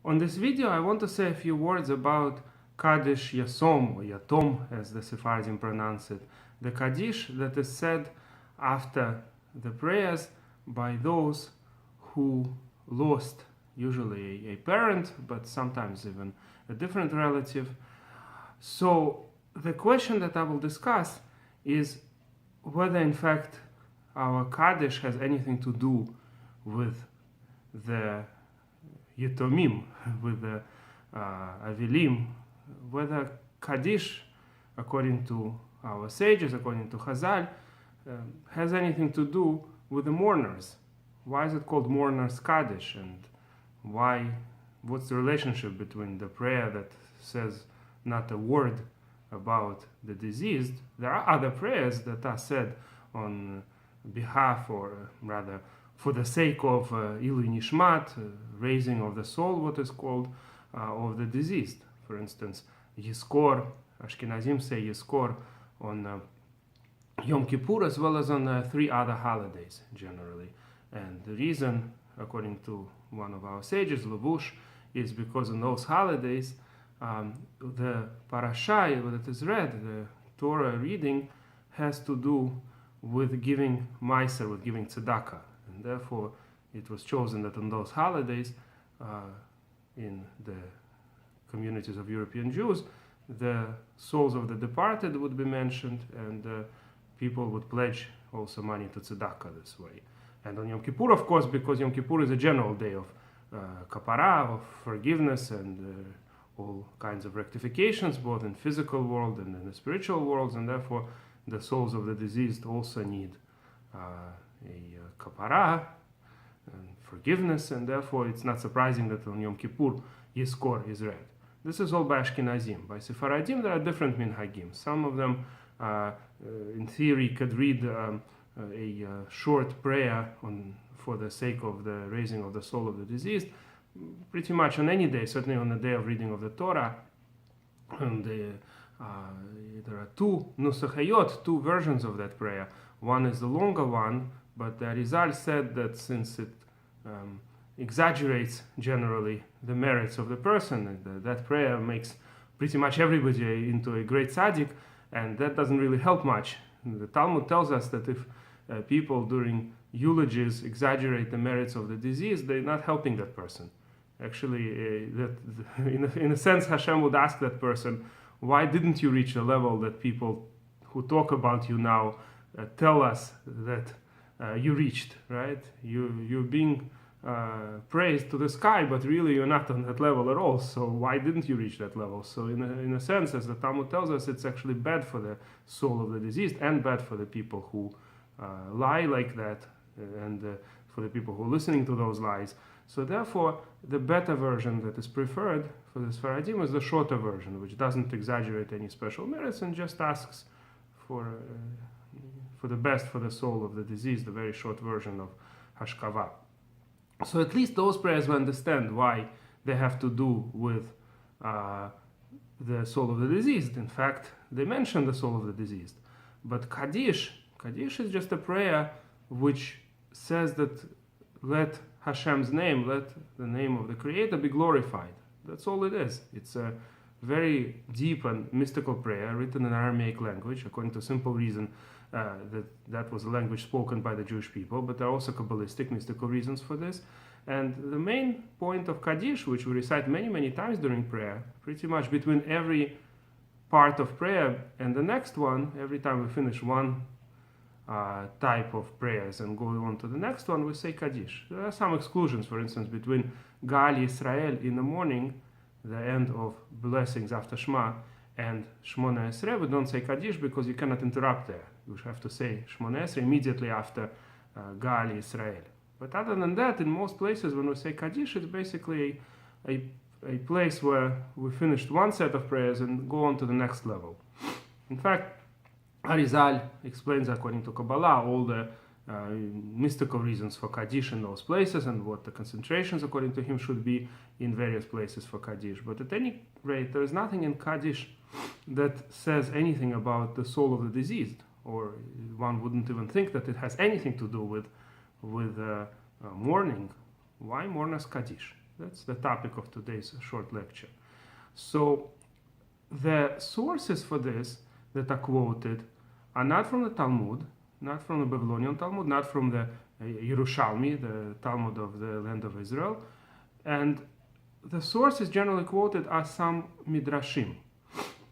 On this video, I want to say a few words about Kaddish Yasom, or Yatom, as the Sephardim pronounce it, the Kaddish that is said after the prayers by those who lost usually a parent, but sometimes even a different relative. So the question that I will discuss is whether in fact our Kaddish has anything to do with the Yetomim, with the Avilim, whether Kadish, according to our sages, according to Chazal, has anything to do with the mourners. Why is it called mourners Kaddish, and what's the relationship between the prayer that says not a word about the deceased? There are other prayers that are said on behalf, or rather for the sake of Ilui Nishmat, raising of the soul, what is called, of the deceased. For instance, Yizkor, Ashkenazim say Yizkor on Yom Kippur, as well as on 3 other holidays generally. And the reason, according to one of our sages, Levush, is because on those holidays, the parasha that is read, the Torah reading, has to do with giving Meiser, with giving tzedakah. And therefore, it was chosen that on those holidays, in the communities of European Jews, the souls of the departed would be mentioned, and people would pledge also money to tzedakah this way. And on Yom Kippur, of course, because Yom Kippur is a general day of kapara, of forgiveness, and all kinds of rectifications, both in physical world and in the spiritual worlds, and therefore the souls of the deceased also need a kapara and forgiveness, and therefore it's not surprising that on Yom Kippur Yizkor is read. This is all by Ashkenazim. By Sephardim there are different minhagim. Some of them, in theory, could read a short prayer for the sake of the raising of the soul of the deceased, pretty much on any day, certainly on the day of reading of the Torah. And there are 2 nusachayot, 2 versions of that prayer. One is the longer one, but the Arizal said that since it exaggerates generally the merits of the person, and that prayer makes pretty much everybody into a great tzaddik, and that doesn't really help much. The Talmud tells us that if people during eulogies exaggerate the merits of the deceased, they're not helping that person. Actually, in a sense, Hashem would ask that person, why didn't you reach a level that people who talk about you now tell us that you reached, right? You're being praised to the sky, but really you're not on that level at all. So why didn't you reach that level? So in a sense, as the Talmud tells us, it's actually bad for the soul of the deceased and bad for the people who lie like that, and for the people who are listening to those lies. So therefore, the better version that is preferred for the Sephardim is the shorter version, which doesn't exaggerate any special merits and just asks for the best for the soul of the deceased, the very short version of Hashkava. So at least those prayers we understand why they have to do with the soul of the deceased. In fact, they mention the soul of the deceased. But Kadish is just a prayer which says that let Hashem's name, let the name of the Creator be glorified. That's all it is. It's a very deep and mystical prayer written in Aramaic language, according to simple reason that was a language spoken by the Jewish people, but there are also Kabbalistic, mystical reasons for this. And the main point of Kadish, which we recite many, many times during prayer, pretty much between every part of prayer and the next one, every time we finish one type of prayers and go on to the next one, we say Kadish. There are some exclusions, for instance, between Gal Yisrael in the morning, the end of blessings after Shema, and Shmona Esrei, we don't say Kadish because you cannot interrupt there. You have to say Shmona Esrei immediately after Gal Yisrael. But other than that, in most places when we say Kadish, it's basically a place where we finished one set of prayers and go on to the next level. In fact, Arizal explains, according to Kabbalah, all the mystical reasons for Kadish in those places and what the concentrations, according to him, should be in various places for Kadish. But at any rate, there is nothing in Kadish that says anything about the soul of the deceased, or one wouldn't even think that it has anything to do with mourning. Why mourners Kadish? That's the topic of today's short lecture. So the sources for this that are quoted are not from the Talmud, not from the Babylonian Talmud, not from the Yerushalmi, the Talmud of the land of Israel, and the sources generally quoted are some midrashim.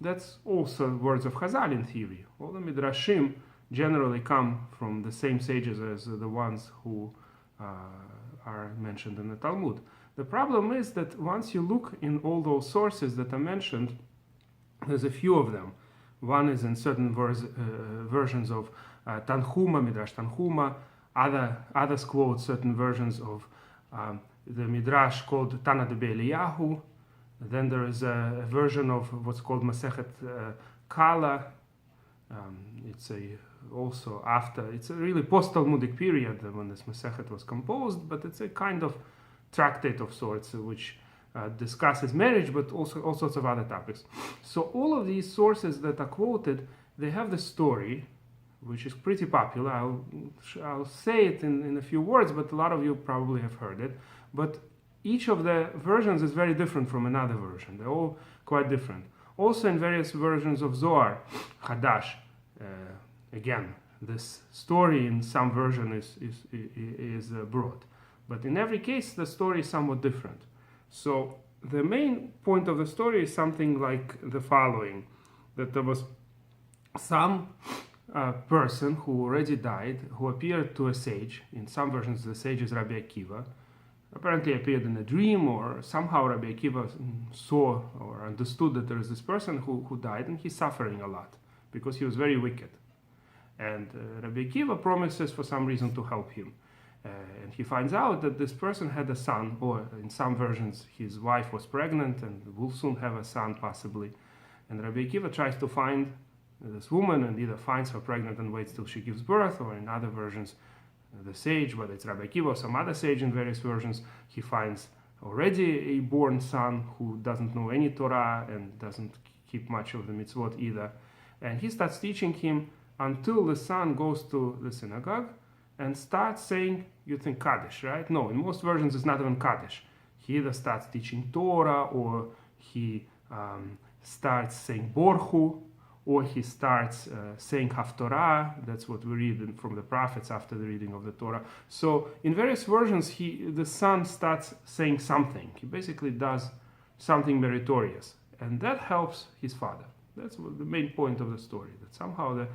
That's also words of Chazal in theory. All the midrashim generally come from the same sages as the ones who are mentioned in the Talmud. The problem is that once you look in all those sources that are mentioned, there's a few of them. One is in certain versions of Tanhuma, Midrash Tanhuma. Others quote certain versions of the Midrash called Tana de Eliyahu. Then there is a version of what's called Masechet Kala. It's a really post-Talmudic period when this Masechet was composed, but it's a kind of tractate of sorts which discusses marriage, but also all sorts of other topics. So all of these sources that are quoted, they have the story, which is pretty popular. I'll say it in a few words, but a lot of you probably have heard it. But each of the versions is very different from another version. They're all quite different. Also in various versions of Zohar, Kadash, again, this story in some version is brought. But in every case, the story is somewhat different. So the main point of the story is something like the following, that there was some person who already died, who appeared to a sage. In some versions, the sage is Rabbi Akiva. Apparently appeared in a dream, or somehow Rabbi Akiva saw or understood that there is this person who died, and he's suffering a lot because he was very wicked. And Rabbi Akiva promises for some reason to help him. And he finds out that this person had a son, or in some versions his wife was pregnant and will soon have a son possibly. And Rabbi Akiva tries to find this woman and either finds her pregnant and waits till she gives birth, or in other versions the sage, whether it's Rabbi Akiva or some other sage in various versions, he finds already a born son who doesn't know any Torah and doesn't keep much of the mitzvot either. And he starts teaching him until the son goes to the synagogue and starts saying, you think Kaddish, right? No, in most versions it's not even Kaddish. He either starts teaching Torah, or he starts saying Borchu, or he starts saying Haftorah. That's what we read from the prophets after the reading of the Torah. So in various versions, the son starts saying something. He basically does something meritorious, and that helps his father. That's the main point of the story, that somehow the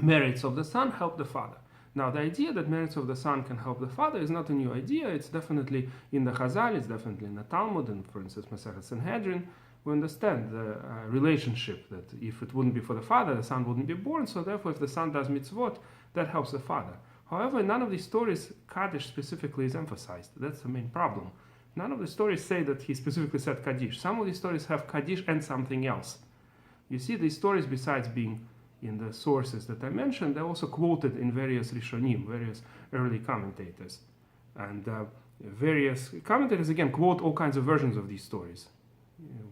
merits of the son help the father. Now, the idea that merits of the son can help the father is not a new idea. It's definitely in the Chazal, it's definitely in the Talmud, and for instance, Masechet Sanhedrin. We understand the relationship that if it wouldn't be for the father, the son wouldn't be born. So therefore, if the son does mitzvot, that helps the father. However, in none of these stories, Kaddish specifically is emphasized. That's the main problem. None of the stories say that he specifically said Kadish. Some of these stories have Kadish and something else. You see, these stories, besides being in the sources that I mentioned, they're also quoted in various Rishonim, various early commentators. And various commentators, again, quote all kinds of versions of these stories.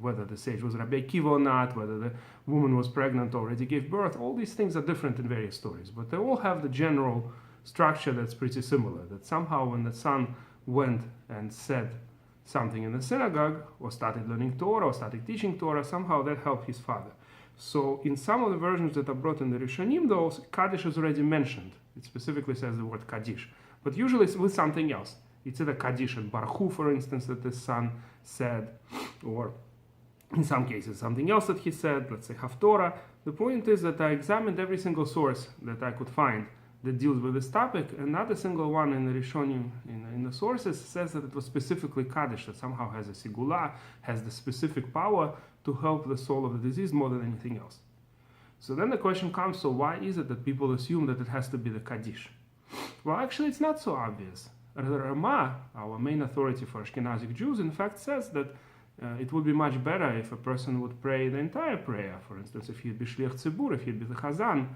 Whether the sage was Rabbi Akiva or not, whether the woman was pregnant or already gave birth, all these things are different in various stories. But they all have the general structure that's pretty similar, that somehow when the son went and said something in the synagogue, or started learning Torah, or started teaching Torah, somehow that helped his father. So in some of the versions that are brought in the Rishonim, though, Kaddish is already mentioned. It specifically says the word Kaddish. But usually it's with something else. It's either Kaddish and Baruch, for instance, that the son said, or in some cases something else that he said, let's say Haftorah. The point is that I examined every single source that I could find that deals with this topic, and not a single one in the Rishonim, in the sources, says that it was specifically Kaddish, that somehow has a sigula, has the specific power to help the soul of the disease more than anything else. So then the question comes, so why is it that people assume that it has to be the Kaddish? Well, actually it's not so obvious. The Rama, our main authority for Ashkenazic Jews, in fact says that it would be much better if a person would pray the entire prayer. For instance, if he'd be Shliach Tzibur, if he'd be the Chazan,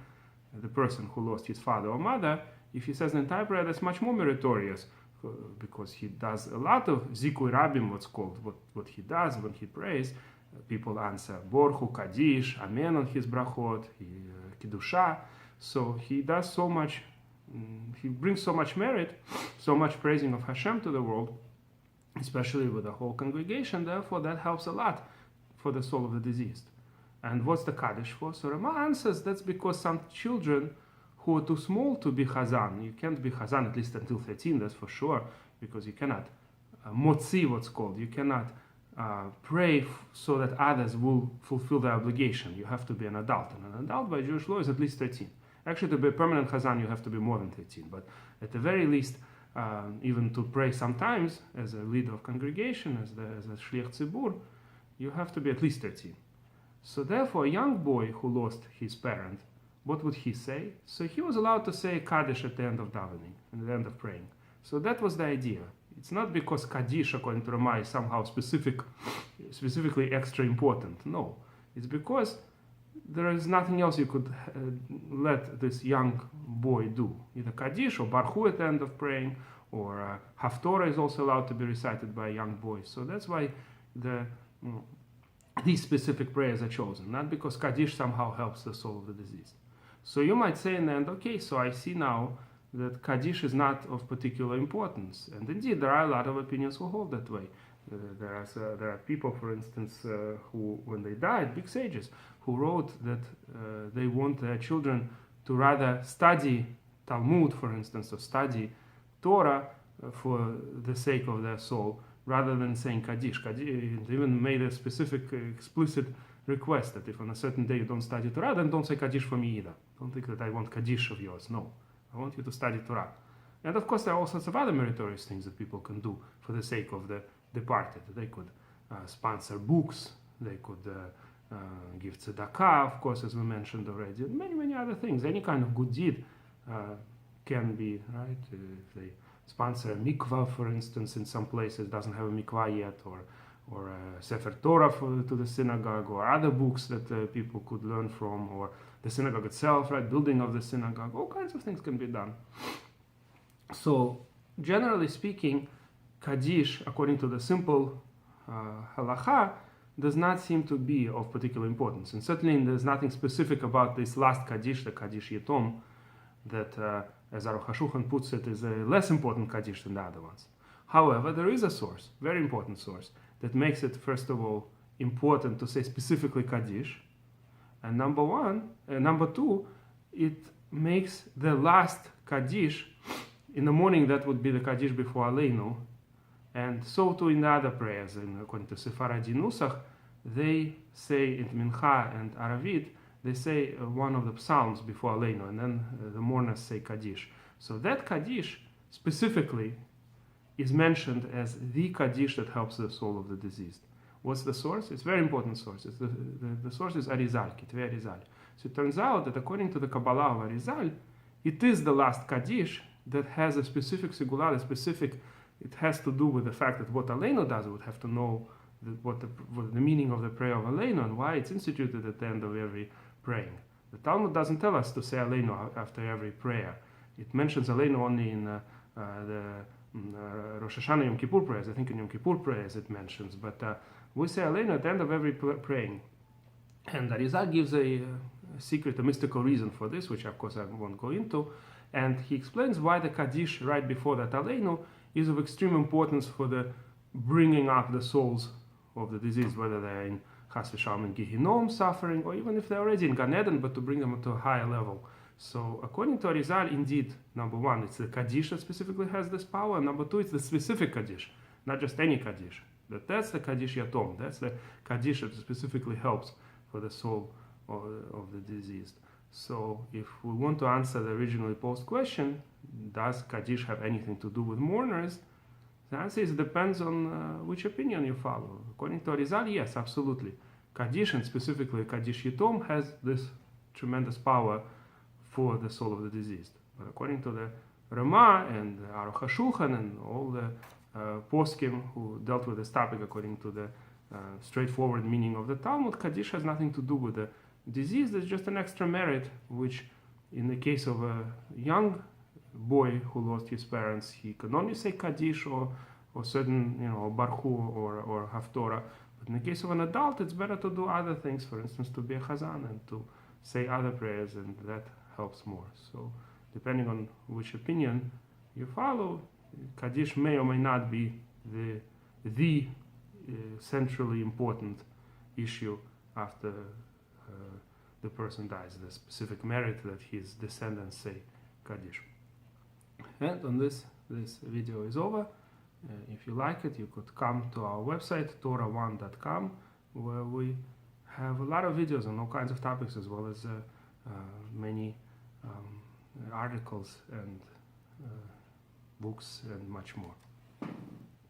the person who lost his father or mother, if he says the entire prayer, that's much more meritorious, because he does a lot of Zikui Rabim, what's called, what he does when he prays. People answer Borchu, Kadish, Amen on his brachot, Kiddusha. So he does so much, he brings so much merit, so much praising of Hashem to the world, especially with the whole congregation. Therefore, that helps a lot for the soul of the deceased. And what's the Kaddish for? So Rama answers that's because some children who are too small to be Chazan, you can't be Chazan at least until 13, that's for sure, because you cannot motzi, what's called, you cannot pray so that others will fulfill their obligation. You have to be an adult, and an adult by Jewish law is at least 13. Actually, to be a permanent Chazan, you have to be more than 13, but at the very least, even to pray sometimes as a leader of congregation, as a Shliach Tzibur, you have to be at least 13. So therefore, a young boy who lost his parent, what would he say? So he was allowed to say Kaddish at the end of davening, at the end of praying. So that was the idea. It's not because Kadish, according to Rama, is somehow specifically extra important. No, it's because there is nothing else you could let this young boy do. Either Kaddish or Barhu at the end of praying, or Haftorah is also allowed to be recited by a young boy. So that's why these specific prayers are chosen, not because Kaddish somehow helps the soul of the deceased. So you might say in the end, okay, so I see now that Kaddish is not of particular importance. And indeed, there are a lot of opinions who hold that way. There are people, for instance, who, when they died, big sages, who wrote that they want their children to rather study Talmud, for instance, or study Torah for the sake of their soul, rather than saying Kaddish. They even made a specific, explicit request that if on a certain day you don't study Torah, then don't say Kaddish for me either. Don't think that I want Kaddish of yours. No, I want you to study Torah. And of course, there are all sorts of other meritorious things that people can do for the sake of the departed. They could sponsor books, they could give tzedakah, of course, as we mentioned already, and many, many other things. Any kind of good deed can be, right? If they sponsor a mikvah, for instance, in some places doesn't have a mikvah yet, or a Sefer Torah to the synagogue, or other books that people could learn from, or the synagogue itself, right? Building of the synagogue, all kinds of things can be done. So, generally speaking, Kaddish, according to the simple halacha, does not seem to be of particular importance. And certainly there's nothing specific about this last Kaddish, the Kaddish Yetom, that, as Aruch HaShulchan puts it, is a less important Kaddish than the other ones. However, there is a source, very important source, that makes it, first of all, important to say specifically Kaddish. And number two, it makes the last Kaddish, in the morning that would be the Kaddish before Aleinu, and so too in the other prayers. And according to Sephardi Nusach, they say in Mincha and Aravit, they say one of the psalms before Aleinu, and then the mourners say Kaddish. So that Kaddish specifically is mentioned as the Kaddish that helps the soul of the deceased. What's the source? It's a very important source. The source is Arizal, Kitvei Arizal. So it turns out that according to the Kabbalah of Arizal, it is the last Kaddish that has a specific segular, it has to do with the fact that what Aleinu does, we would have to know what the meaning of the prayer of Aleinu and why it's instituted at the end of every praying. The Talmud doesn't tell us to say Aleinu after every prayer. It mentions Aleinu only in the Rosh Hashanah Yom Kippur prayers. I think in Yom Kippur prayers it mentions, but we say Aleinu at the end of every praying. And Arizal gives a secret, a mystical reason for this, which of course I won't go into. And he explains why the Kaddish right before that Aleinu is of extreme importance for the bringing up the souls of the deceased, whether they're in Chas v'Shalom in Gehinom suffering, or even if they're already in Gan Eden, but to bring them to a higher level. So according to Arizal, indeed, number one, it's the Kaddish that specifically has this power, and number two, it's the specific Kaddish, not just any Kaddish. That's the Kaddish Yatom, that's the Kaddish that specifically helps for the soul of the deceased. So if we want to answer the originally posed question, does Kaddish have anything to do with mourners? The answer is it depends on which opinion you follow. According to Arizal, yes, absolutely. Kaddish, and specifically Kaddish Yetome, has this tremendous power for the soul of the deceased. But according to the Rama and the Aruch HaShulchan and all the poskim who dealt with this topic according to the straightforward meaning of the Talmud, Kaddish has nothing to do with the disease. There's just an extra merit, which in the case of a young boy who lost his parents, he can only say Kaddish or certain, Barhu or Haftorah. But in the case of an adult, it's better to do other things, for instance, to be a Chazan and to say other prayers, and that helps more. So depending on which opinion you follow, Kaddish may or may not be the the centrally important issue after the person dies, the specific merit that his descendants say Kaddish. And on this video is over. If you like it, you could come to our website, torah1.com, where we have a lot of videos on all kinds of topics, as well as many articles and books and much more.